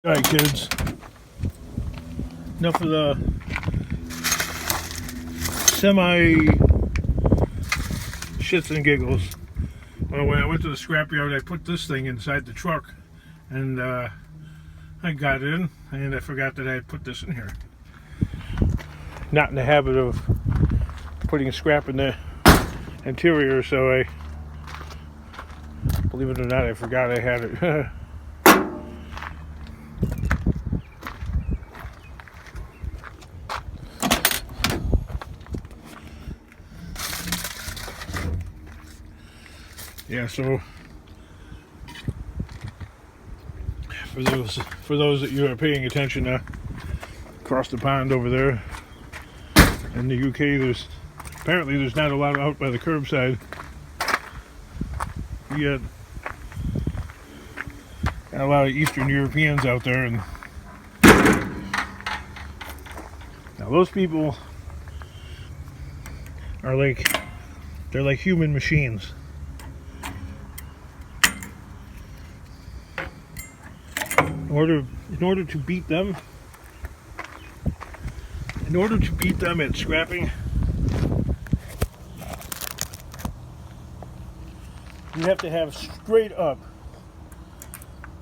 Alright, kids. Enough of the semi shits and giggles. Well, when I went to the scrapyard, I put this thing inside the truck, and I got in, and I forgot that I had put this in here. Not in the habit of putting scrap in the interior, so I, believe it or not, I forgot I had it. Yeah, so for those that you are paying attention across the pond over there in the UK, there's not a lot out by the curbside. We got a lot of Eastern Europeans out there, and now those people are they're like human machines. In order to beat them at scrapping, you have to have straight up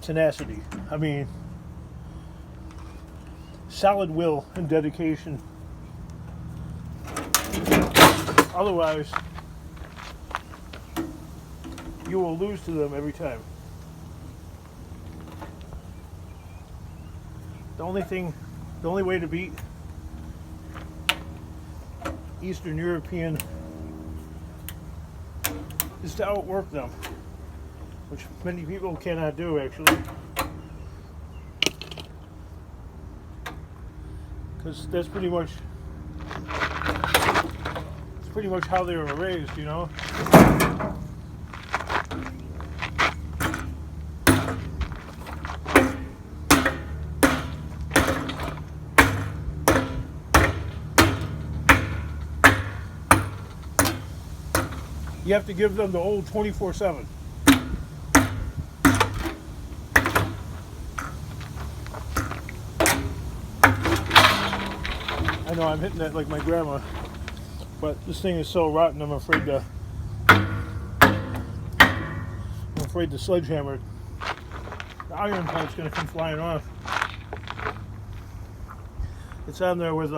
tenacity. I mean, solid will and dedication. Otherwise, you will lose to them every time. The only way to beat Eastern European is to outwork them, which many people cannot do, actually, because that's pretty much how they were raised, you know. You have to give them the old 24/7. I know I'm hitting that like my grandma, but this thing is so rotten. I'm afraid the sledgehammer, the iron pipe's going to come flying off. It's on there with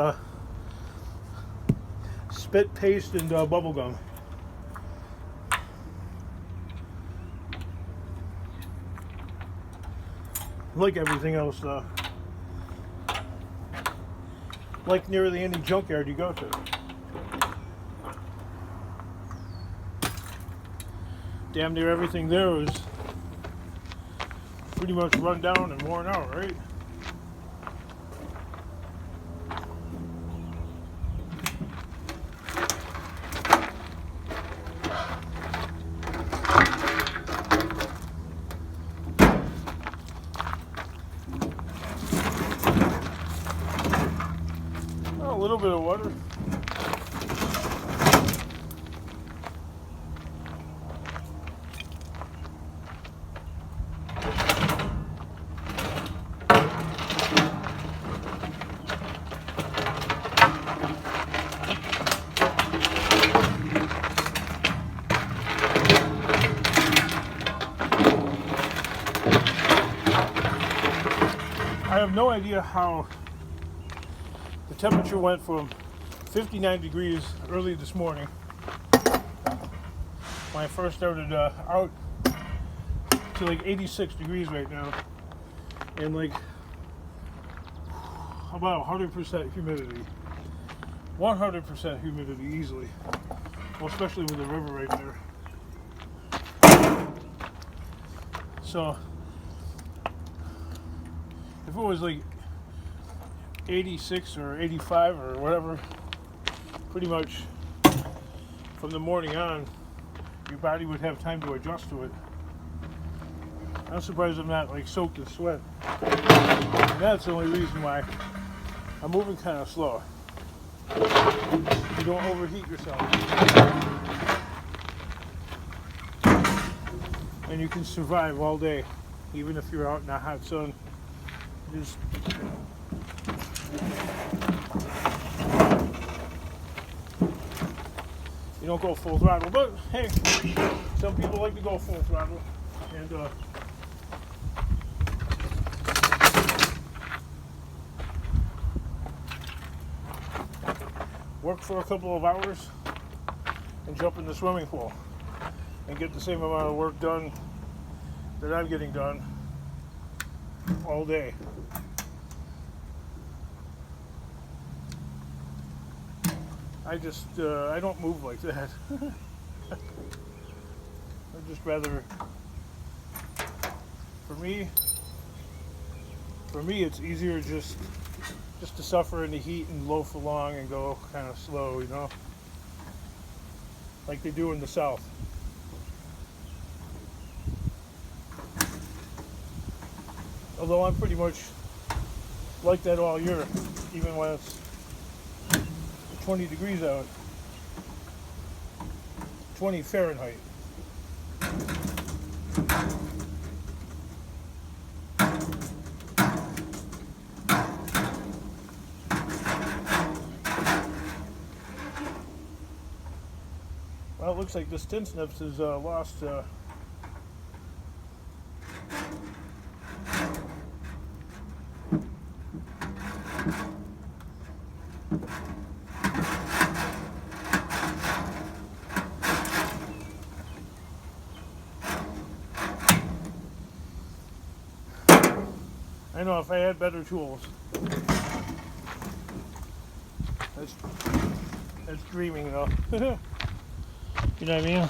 spit paste and bubble gum. Like everything else, like nearly any junkyard you go to, damn near everything there is pretty much run down and worn out, right? A little bit of water. I have no idea how the temperature went from 59 degrees early this morning when I first started out to like 86 degrees right now, and like about 100% humidity. 100% humidity easily. Well, especially with the river right there. So if it was like 86 or 85 or whatever, pretty much from the morning on, your body would have time to adjust to it. I'm surprised I'm not like soaked in sweat. And that's the only reason why I'm moving kind of slow. You don't overheat yourself. And you can survive all day, even if you're out in the hot sun. Just you don't go full throttle, but hey, some people like to go full throttle, and work for a couple of hours and jump in the swimming pool and get the same amount of work done that I'm getting done all day. I don't move like that. I'd just rather, for me it's easier just to suffer in the heat and loaf along and go kind of slow, you know, like they do in the South. Although I'm pretty much like that all year, even when it's 20 degrees out, 20 Fahrenheit. Well, it looks like this tin snips is lost. I know if I had better tools. That's dreaming though. You know what I mean?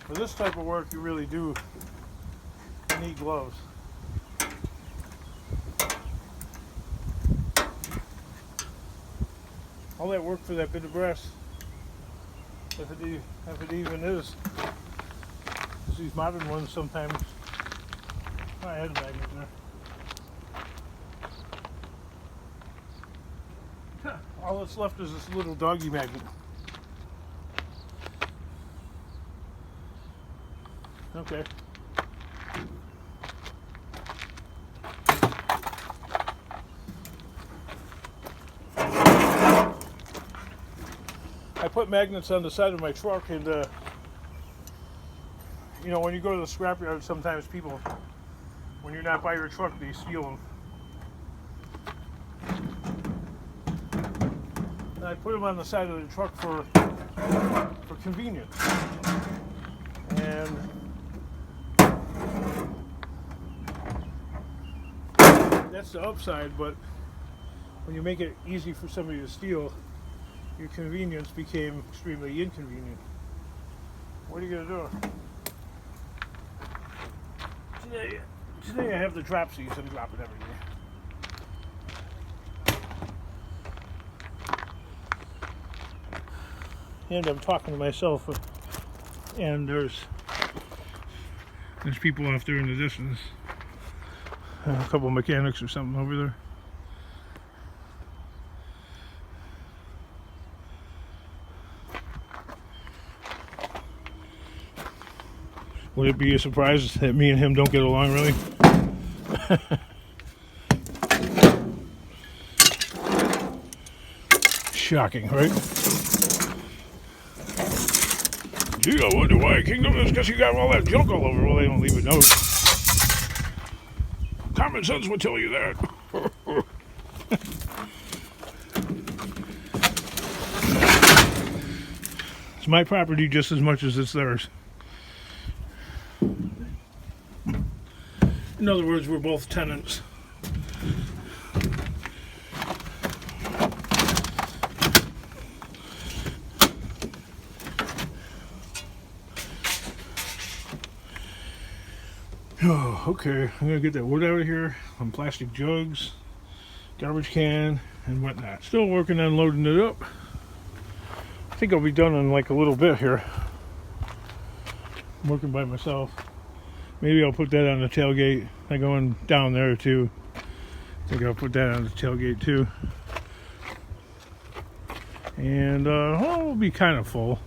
For this type of work, you really do need gloves. All that work for that bit of brass, if it even is. These modern ones sometimes. Oh, I had a magnet there. All that's left is this little doggy magnet. Okay. I put magnets on the side of my truck, and you know, when you go to the scrapyard, sometimes people, when you're not by your truck, they steal them. And I put them on the side of the truck for convenience. And that's the upside, but when you make it easy for somebody to steal, your convenience became extremely inconvenient. What are you gonna do? Today I have the dropsies. I'm dropping everything. And I'm talking to myself, and there's people off there in the distance. A couple of mechanics or something over there. Would it be a surprise that me and him don't get along really? Shocking, right? Gee, I wonder why Kingdom is because you got all that junk all over. Well, they don't leave a note. Common sense would tell you that. It's my property just as much as it's theirs. In other words, we're both tenants. Oh, okay. I'm gonna get that wood out of here. Some plastic jugs, garbage can, and whatnot. Still working on loading it up. I think I'll be done in like a little bit here. I'm working by myself. Maybe I'll put that on the tailgate. I'm going down there too. I think I'll put that on the tailgate too. And it'll be kind of full.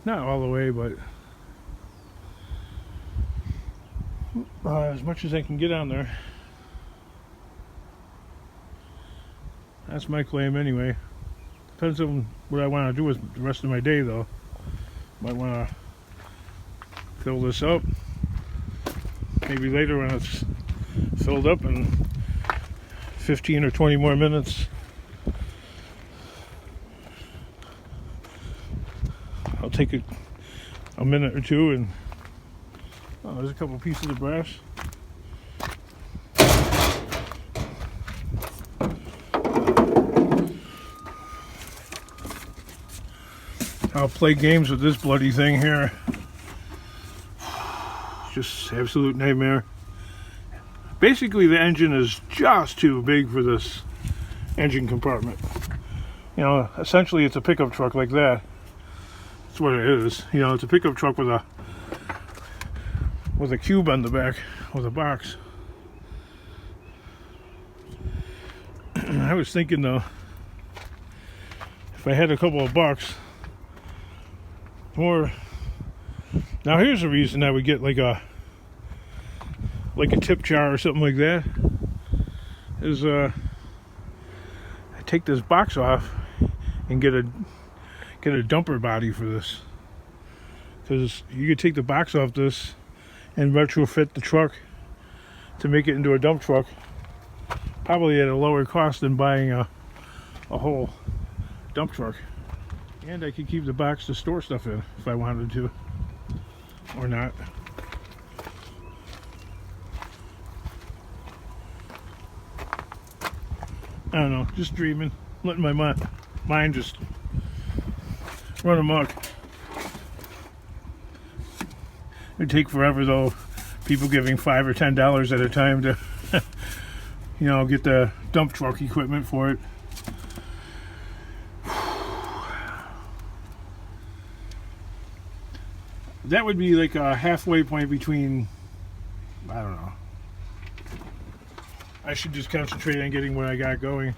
Not all the way, but as much as I can get on there. That's my claim anyway. Depends on what I want to do with the rest of my day though. Might want to fill this up. Maybe later when it's filled up in 15 or 20 more minutes, I'll take a minute or two and there's a couple pieces of brass. I'll play games with this bloody thing here. Just absolute nightmare. Basically the engine is just too big for this engine compartment. You know, essentially it's a pickup truck like that. That's what it is. You know, it's a pickup truck with a cube on the back, with a box. I was thinking though, if I had a couple of bucks more. Now here's a reason I would get like a tip jar or something like that. Is I take this box off and get a dumper body for this, because you could take the box off this and retrofit the truck to make it into a dump truck, probably at a lower cost than buying a whole dump truck. And I could keep the box to store stuff in if I wanted to, or not. I don't know, just dreaming, letting my mind just run amok. It'd take forever though, people giving $5 or $10 at a time to, you know, get the dump truck equipment for it. That would be like a halfway point between, I don't know. I should just concentrate on getting what I got going.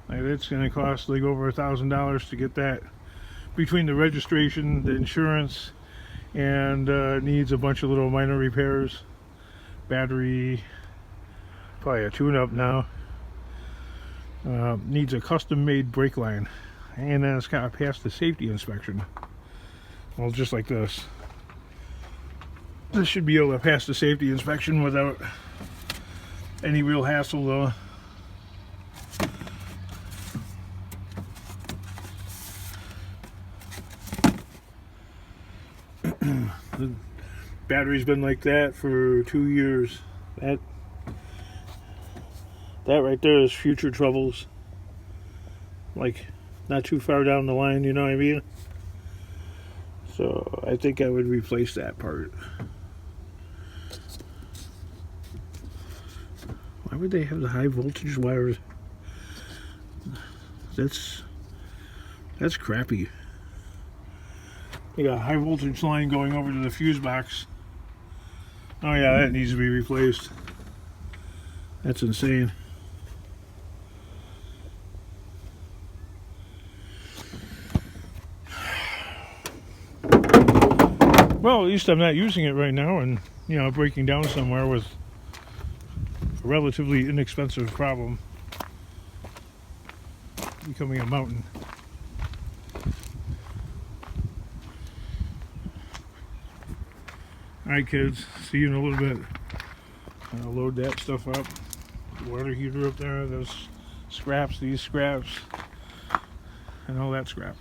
Like, it's going to cost like over $1,000 to get that, between the registration, the insurance, and needs a bunch of little minor repairs. Battery, probably a tune-up now. Needs a custom-made brake line, and then it's got to pass the safety inspection. Well, just like this. This should be able to pass the safety inspection without any real hassle though. The battery's been like that for 2 years. That right there is future troubles. Like, not too far down the line, you know what I mean? So I think I would replace that part. Why would they have the high voltage wires? That's crappy. They got a high voltage line going over to the fuse box. Oh yeah, that needs to be replaced. That's insane. Well, at least I'm not using it right now, and you know, breaking down somewhere with a relatively inexpensive problem becoming a mountain. Alright kids, see you in a little bit. I'll load that stuff up. The water heater up there, those scraps, these scraps, and all that scrap.